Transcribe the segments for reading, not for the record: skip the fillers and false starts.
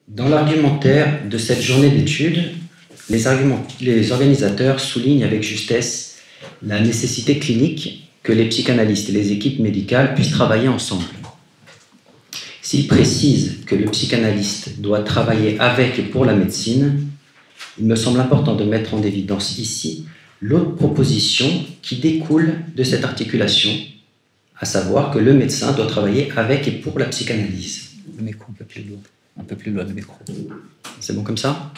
Dans l'argumentaire de cette journée d'études, les organisateurs soulignent avec justesse la nécessité clinique que les psychanalystes et les équipes médicales puissent travailler ensemble. S'ils précisent que le psychanalyste doit travailler avec et pour la médecine, il me semble important de mettre en évidence ici l'autre proposition qui découle de cette articulation, à savoir que le médecin doit travailler avec et pour la psychanalyse. Le micro un peu plus loin du micro. C'est bon comme ça ?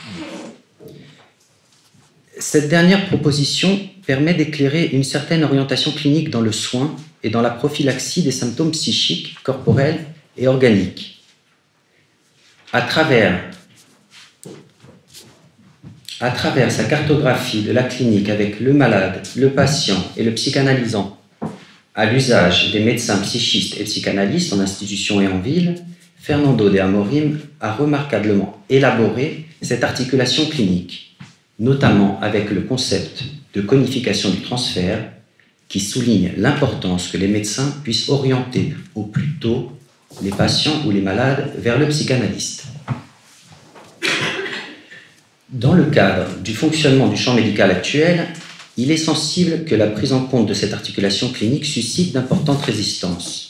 Cette dernière proposition permet d'éclairer une certaine orientation clinique dans le soin et dans la prophylaxie des symptômes psychiques, corporels et organiques. À travers sa cartographie de la clinique avec le malade, le patient et le psychanalysant, à l'usage des médecins psychistes et psychanalystes en institution et en ville, Fernando de Amorim a remarquablement élaboré cette articulation clinique, notamment avec le concept de conification du transfert, qui souligne l'importance que les médecins puissent orienter au plus tôt les patients ou les malades vers le psychanalyste. Dans le cadre du fonctionnement du champ médical actuel, il est sensible que la prise en compte de cette articulation clinique suscite d'importantes résistances,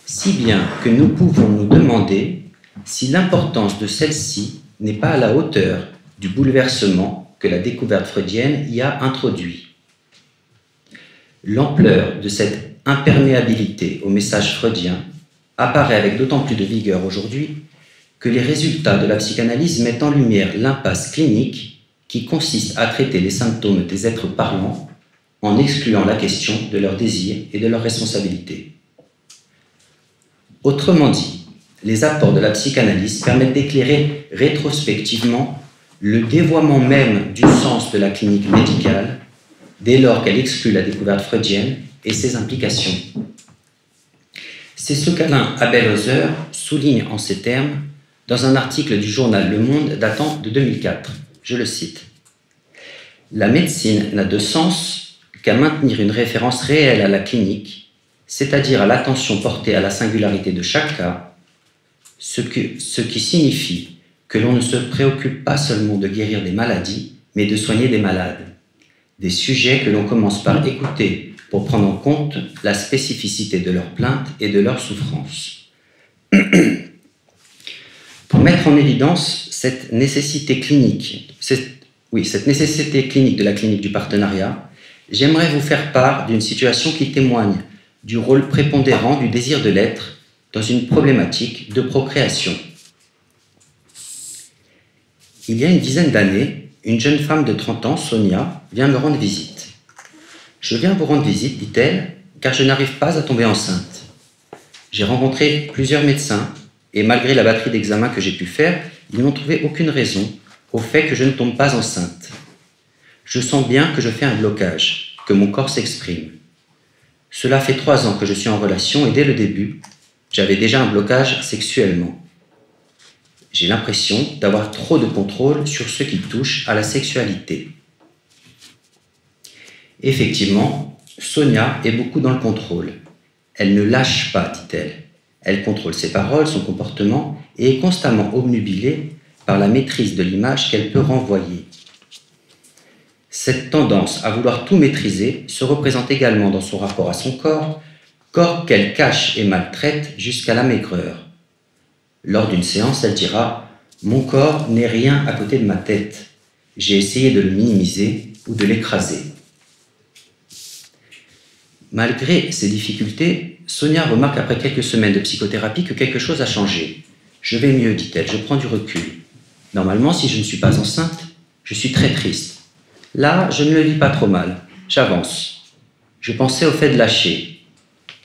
si bien que nous pouvons nous demander si l'importance de celle-ci n'est pas à la hauteur du bouleversement que la découverte freudienne y a introduit. L'ampleur de cette imperméabilité au message freudien apparaît avec d'autant plus de vigueur aujourd'hui que les résultats de la psychanalyse mettent en lumière l'impasse clinique qui consiste à traiter les symptômes des êtres parlants en excluant la question de leurs désirs et de leurs responsabilités. Autrement dit, les apports de la psychanalyse permettent d'éclairer rétrospectivement le dévoiement même du sens de la clinique médicale dès lors qu'elle exclut la découverte freudienne et ses implications. C'est ce qu'Alain Abel-Hauser souligne en ces termes dans un article du journal Le Monde datant de 2004. Je le cite. « La médecine n'a de sens qu'à maintenir une référence réelle à la clinique, c'est-à-dire à l'attention portée à la singularité de chaque cas, ce qui signifie que l'on ne se préoccupe pas seulement de guérir des maladies, mais de soigner des malades, des sujets que l'on commence par écouter pour prendre en compte la spécificité de leurs plaintes et de leurs souffrances. » Pour mettre en évidence cette nécessité clinique de la clinique du partenariat, j'aimerais vous faire part d'une situation qui témoigne du rôle prépondérant du désir de l'être dans une problématique de procréation. Il y a une dizaine d'années, une jeune femme de 30 ans, Sonia, vient me rendre visite. « Je viens vous rendre visite, dit-elle, car je n'arrive pas à tomber enceinte. J'ai rencontré plusieurs médecins et malgré la batterie d'examens que j'ai pu faire, ils n'ont trouvé aucune raison au fait que je ne tombe pas enceinte. Je sens bien que je fais un blocage, que mon corps s'exprime. Cela fait 3 ans que je suis en relation et dès le début, j'avais déjà un blocage sexuellement. J'ai l'impression d'avoir trop de contrôle sur ce qui touche à la sexualité. » Effectivement, Sonia est beaucoup dans le contrôle. Elle ne lâche pas, dit-elle. Elle contrôle ses paroles, son comportement et est constamment obnubilée par la maîtrise de l'image qu'elle peut renvoyer. Cette tendance à vouloir tout maîtriser se représente également dans son rapport à son corps qu'elle cache et maltraite jusqu'à la maigreur. Lors d'une séance, elle dira « Mon corps n'est rien à côté de ma tête. J'ai essayé de le minimiser ou de l'écraser. » Malgré ces difficultés, Sonia remarque après quelques semaines de psychothérapie que quelque chose a changé. « Je vais mieux, dit-elle, je prends du recul. Normalement, si je ne suis pas enceinte, je suis très triste. Là, je ne le vis pas trop mal. J'avance. Je pensais au fait de lâcher.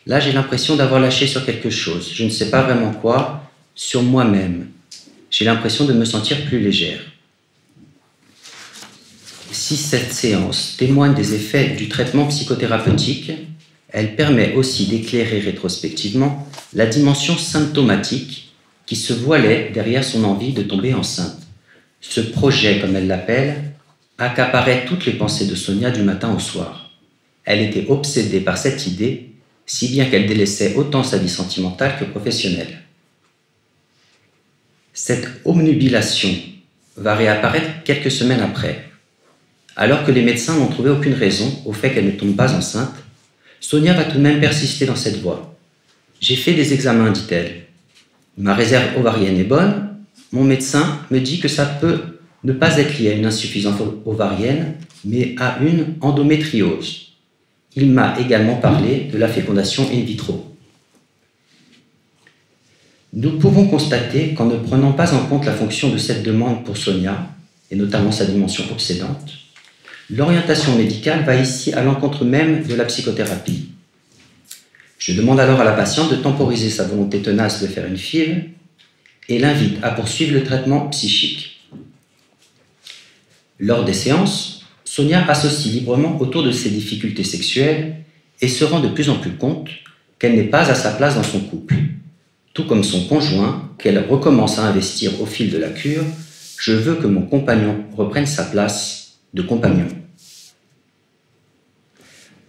Là, j'ai l'impression d'avoir lâché sur quelque chose. Je ne sais pas vraiment quoi, sur moi-même. J'ai l'impression de me sentir plus légère. » Si cette séance témoigne des effets du traitement psychothérapeutique, elle permet aussi d'éclairer rétrospectivement la dimension symptomatique qui se voilait derrière son envie de tomber enceinte. Ce projet, comme elle l'appelle, accaparait toutes les pensées de Sonia du matin au soir. Elle était obsédée par cette idée, si bien qu'elle délaissait autant sa vie sentimentale que professionnelle. Cette obnubilation va réapparaître quelques semaines après. Alors que les médecins n'ont trouvé aucune raison au fait qu'elle ne tombe pas enceinte, Sonia va tout de même persister dans cette voie. « J'ai fait des examens, dit-elle. Ma réserve ovarienne est bonne. Mon médecin me dit que ça peut ne pas être lié à une insuffisance ovarienne, mais à une endométriose. Il m'a également parlé de la fécondation in vitro. » Nous pouvons constater qu'en ne prenant pas en compte la fonction de cette demande pour Sonia, et notamment sa dimension obsédante, l'orientation médicale va ici à l'encontre même de la psychothérapie. Je demande alors à la patiente de temporiser sa volonté tenace de faire une FIV et l'invite à poursuivre le traitement psychique. Lors des séances, Sonia associe librement autour de ses difficultés sexuelles et se rend de plus en plus compte qu'elle n'est pas à sa place dans son couple. Tout comme son conjoint, qu'elle recommence à investir au fil de la cure, je veux que mon compagnon reprenne sa place de compagnon.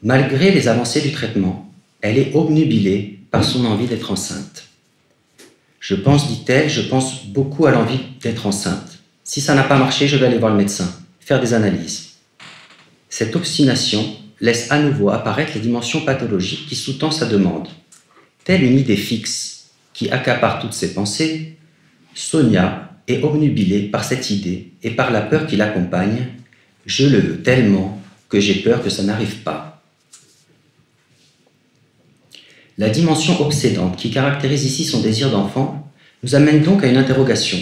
Malgré les avancées du traitement, elle est obnubilée par son envie d'être enceinte. Je pense, dit-elle, je pense beaucoup à l'envie d'être enceinte. Si ça n'a pas marché, je vais aller voir le médecin, faire des analyses. Cette obstination laisse à nouveau apparaître les dimensions pathologiques qui sous-tendent sa demande. Telle une idée fixe qui accapare toutes ses pensées, Sonia est obnubilée par cette idée et par la peur qui l'accompagne. Je le veux tellement que j'ai peur que ça n'arrive pas. La dimension obsédante qui caractérise ici son désir d'enfant nous amène donc à une interrogation.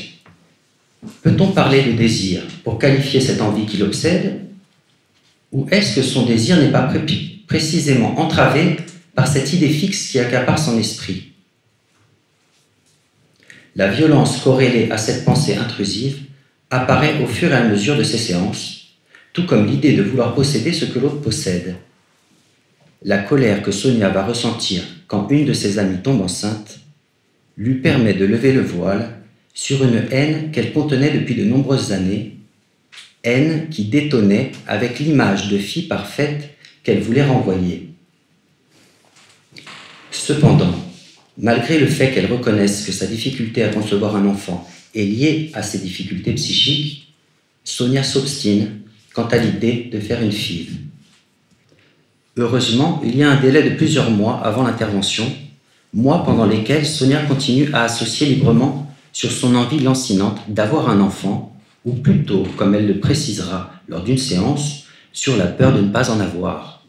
Peut-on parler de désir pour qualifier cette envie qui l'obsède, ou est-ce que son désir n'est pas précisément entravé par cette idée fixe qui accapare son esprit ? La violence corrélée à cette pensée intrusive apparaît au fur et à mesure de ces séances, tout comme l'idée de vouloir posséder ce que l'autre possède. La colère que Sonia va ressentir quand une de ses amies tombe enceinte lui permet de lever le voile sur une haine qu'elle contenait depuis de nombreuses années, haine qui détonnait avec l'image de fille parfaite qu'elle voulait renvoyer. Cependant, malgré le fait qu'elle reconnaisse que sa difficulté à concevoir un enfant est liée à ses difficultés psychiques, Sonia s'obstine quant à l'idée de faire une FIV. Heureusement, il y a un délai de plusieurs mois avant l'intervention, mois pendant lesquels Sonia continue à associer librement sur son envie lancinante d'avoir un enfant, ou plutôt, comme elle le précisera lors d'une séance, sur la peur de ne pas en avoir.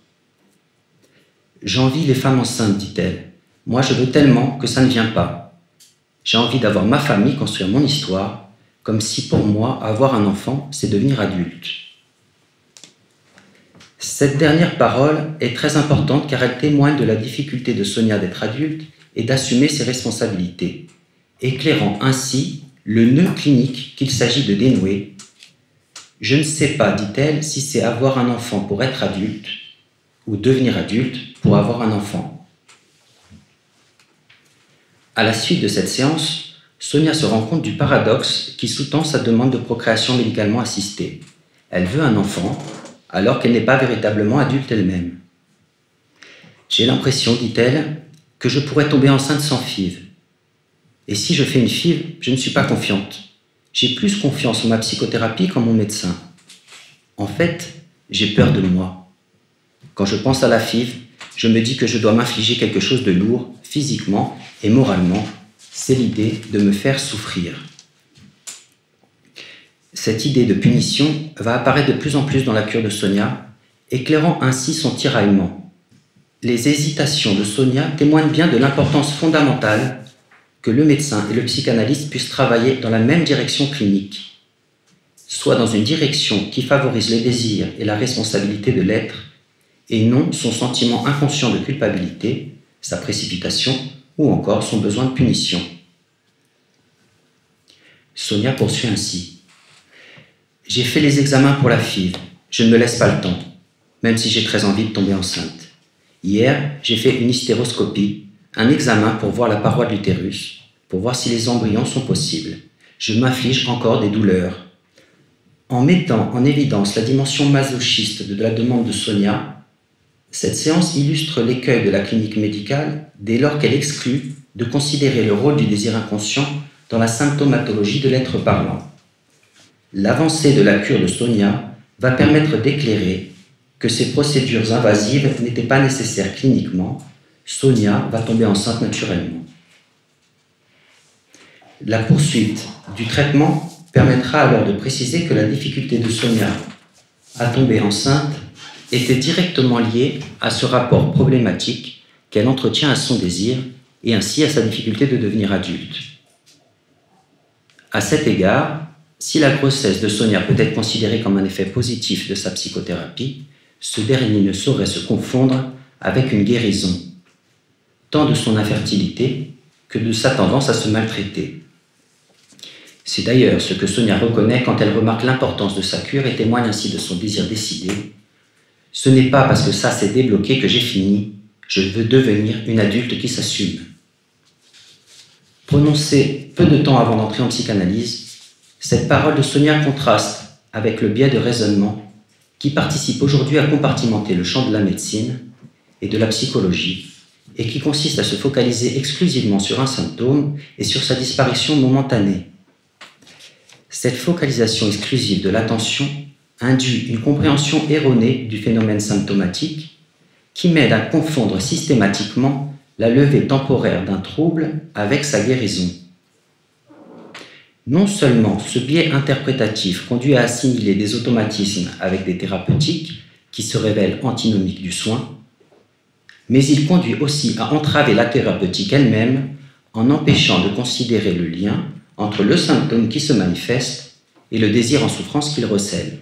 « J'envie les femmes enceintes, dit-elle. Moi, je veux tellement que ça ne vient pas. J'ai envie d'avoir ma famille, construire mon histoire, comme si pour moi, avoir un enfant, c'est devenir adulte. » Cette dernière parole est très importante car elle témoigne de la difficulté de Sonia d'être adulte et d'assumer ses responsabilités, éclairant ainsi le nœud clinique qu'il s'agit de dénouer. « Je ne sais pas, dit-elle, si c'est avoir un enfant pour être adulte ou devenir adulte pour avoir un enfant. » À la suite de cette séance, Sonia se rend compte du paradoxe qui sous-tend sa demande de procréation médicalement assistée. Elle veut un enfant, alors qu'elle n'est pas véritablement adulte elle-même. « J'ai l'impression, dit-elle, que je pourrais tomber enceinte sans FIV. Et si je fais une FIV, je ne suis pas confiante. J'ai plus confiance en ma psychothérapie qu'en mon médecin. En fait, j'ai peur de moi. Quand je pense à la FIV, je me dis que je dois m'infliger quelque chose de lourd, physiquement et moralement. C'est l'idée de me faire souffrir. » Cette idée de punition va apparaître de plus en plus dans la cure de Sonia, éclairant ainsi son tiraillement. Les hésitations de Sonia témoignent bien de l'importance fondamentale que le médecin et le psychanalyste puissent travailler dans la même direction clinique, soit dans une direction qui favorise les désirs et la responsabilité de l'être, et non son sentiment inconscient de culpabilité, sa précipitation ou encore son besoin de punition. Sonia poursuit ainsi. « J'ai fait les examens pour la FIV, je ne me laisse pas le temps, même si j'ai très envie de tomber enceinte. Hier, j'ai fait une hystéroscopie, un examen pour voir la paroi de l'utérus, pour voir si les embryons sont possibles. Je m'inflige encore des douleurs. » En mettant en évidence la dimension masochiste de la demande de Sonia, cette séance illustre l'écueil de la clinique médicale dès lors qu'elle exclut de considérer le rôle du désir inconscient dans la symptomatologie de l'être parlant. L'avancée de la cure de Sonia va permettre d'éclairer que ces procédures invasives n'étaient pas nécessaires cliniquement. Sonia va tomber enceinte naturellement. La poursuite du traitement permettra alors de préciser que la difficulté de Sonia à tomber enceinte était directement liée à ce rapport problématique qu'elle entretient à son désir et ainsi à sa difficulté de devenir adulte. À cet égard, si la grossesse de Sonia peut être considérée comme un effet positif de sa psychothérapie, ce dernier ne saurait se confondre avec une guérison, tant de son infertilité que de sa tendance à se maltraiter. C'est d'ailleurs ce que Sonia reconnaît quand elle remarque l'importance de sa cure et témoigne ainsi de son désir décidé. « Ce n'est pas parce que ça s'est débloqué que j'ai fini, je veux devenir une adulte qui s'assume. » Prononcée peu de temps avant d'entrer en psychanalyse, cette parole de Sonia contraste avec le biais de raisonnement qui participe aujourd'hui à compartimenter le champ de la médecine et de la psychologie et qui consiste à se focaliser exclusivement sur un symptôme et sur sa disparition momentanée. Cette focalisation exclusive de l'attention induit une compréhension erronée du phénomène symptomatique qui m'aide à confondre systématiquement la levée temporaire d'un trouble avec sa guérison. Non seulement ce biais interprétatif conduit à assimiler des automatismes avec des thérapeutiques qui se révèlent antinomiques du soin, mais il conduit aussi à entraver la thérapeutique elle-même en empêchant de considérer le lien entre le symptôme qui se manifeste et le désir en souffrance qu'il recèle.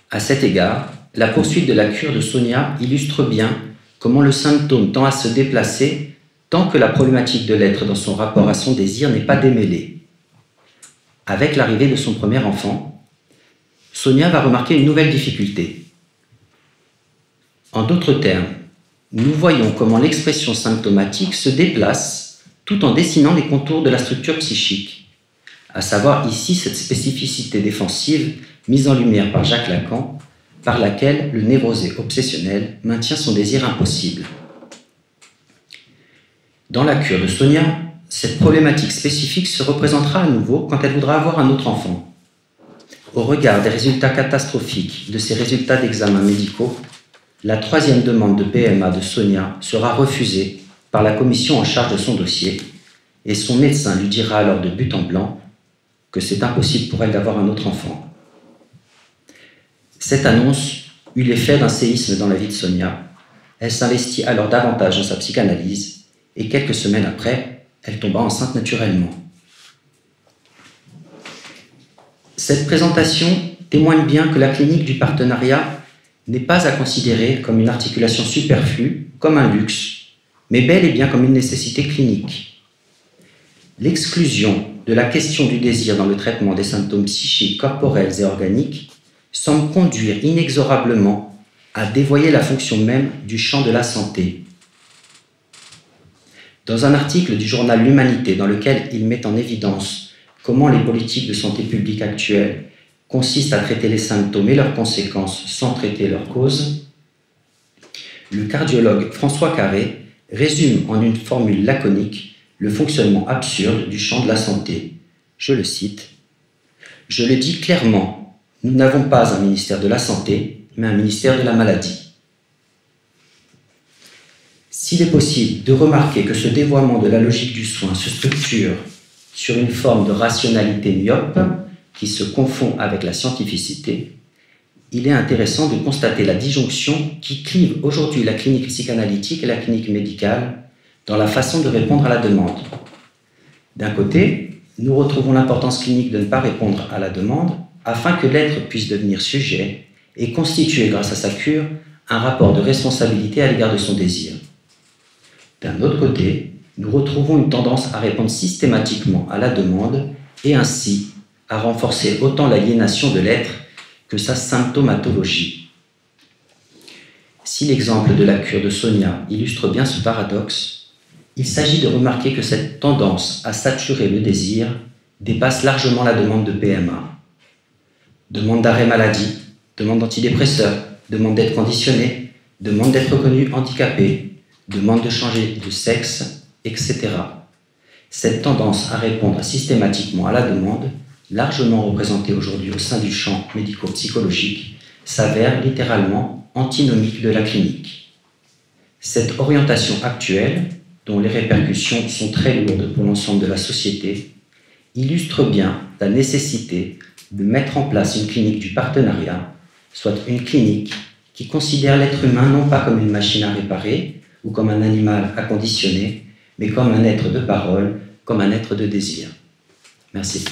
À cet égard, la poursuite de la cure de Sonia illustre bien comment le symptôme tend à se déplacer tant que la problématique de l'être dans son rapport à son désir n'est pas démêlée. Avec l'arrivée de son premier enfant, Sonia va remarquer une nouvelle difficulté. En d'autres termes, nous voyons comment l'expression symptomatique se déplace tout en dessinant les contours de la structure psychique, à savoir ici cette spécificité défensive mise en lumière par Jacques Lacan, par laquelle le névrosé obsessionnel maintient son désir impossible. Dans la cure de Sonia, cette problématique spécifique se représentera à nouveau quand elle voudra avoir un autre enfant. Au regard des résultats catastrophiques de ces résultats d'examens médicaux, la troisième demande de PMA de Sonia sera refusée par la commission en charge de son dossier et son médecin lui dira alors de but en blanc que c'est impossible pour elle d'avoir un autre enfant. Cette annonce eut l'effet d'un séisme dans la vie de Sonia. Elle s'investit alors davantage dans sa psychanalyse et quelques semaines après, elle tomba enceinte naturellement. Cette présentation témoigne bien que la clinique du partenariat n'est pas à considérer comme une articulation superflue, comme un luxe, mais bel et bien comme une nécessité clinique. L'exclusion de la question du désir dans le traitement des symptômes psychiques, corporels et organiques semble conduire inexorablement à dévoyer la fonction même du champ de la santé. Dans un article du journal L'Humanité dans lequel il met en évidence comment les politiques de santé publique actuelles consistent à traiter les symptômes et leurs conséquences sans traiter leurs causes, le cardiologue François Carré résume en une formule laconique le fonctionnement absurde du champ de la santé. Je le cite. « Je le dis clairement, nous n'avons pas un ministère de la Santé, mais un ministère de la Maladie. » S'il est possible de remarquer que ce dévoiement de la logique du soin se structure sur une forme de rationalité myope qui se confond avec la scientificité, il est intéressant de constater la disjonction qui clive aujourd'hui la clinique psychanalytique et la clinique médicale dans la façon de répondre à la demande. D'un côté, nous retrouvons l'importance clinique de ne pas répondre à la demande afin que l'être puisse devenir sujet et constituer, grâce à sa cure, un rapport de responsabilité à l'égard de son désir. D'un autre côté, nous retrouvons une tendance à répondre systématiquement à la demande et ainsi à renforcer autant l'aliénation de l'être que sa symptomatologie. Si l'exemple de la cure de Sonia illustre bien ce paradoxe, il s'agit de remarquer que cette tendance à saturer le désir dépasse largement la demande de PMA. Demande d'arrêt maladie, demande d'antidépresseurs, demande d'être conditionné, demande d'être reconnu handicapé, demande de changer de sexe, etc. Cette tendance à répondre systématiquement à la demande, largement représentée aujourd'hui au sein du champ médico-psychologique, s'avère littéralement antinomique de la clinique. Cette orientation actuelle, dont les répercussions sont très lourdes pour l'ensemble de la société, illustre bien la nécessité de mettre en place une clinique du partenariat, soit une clinique qui considère l'être humain non pas comme une machine à réparer ou comme un animal à conditionner, mais comme un être de parole, comme un être de désir. Merci.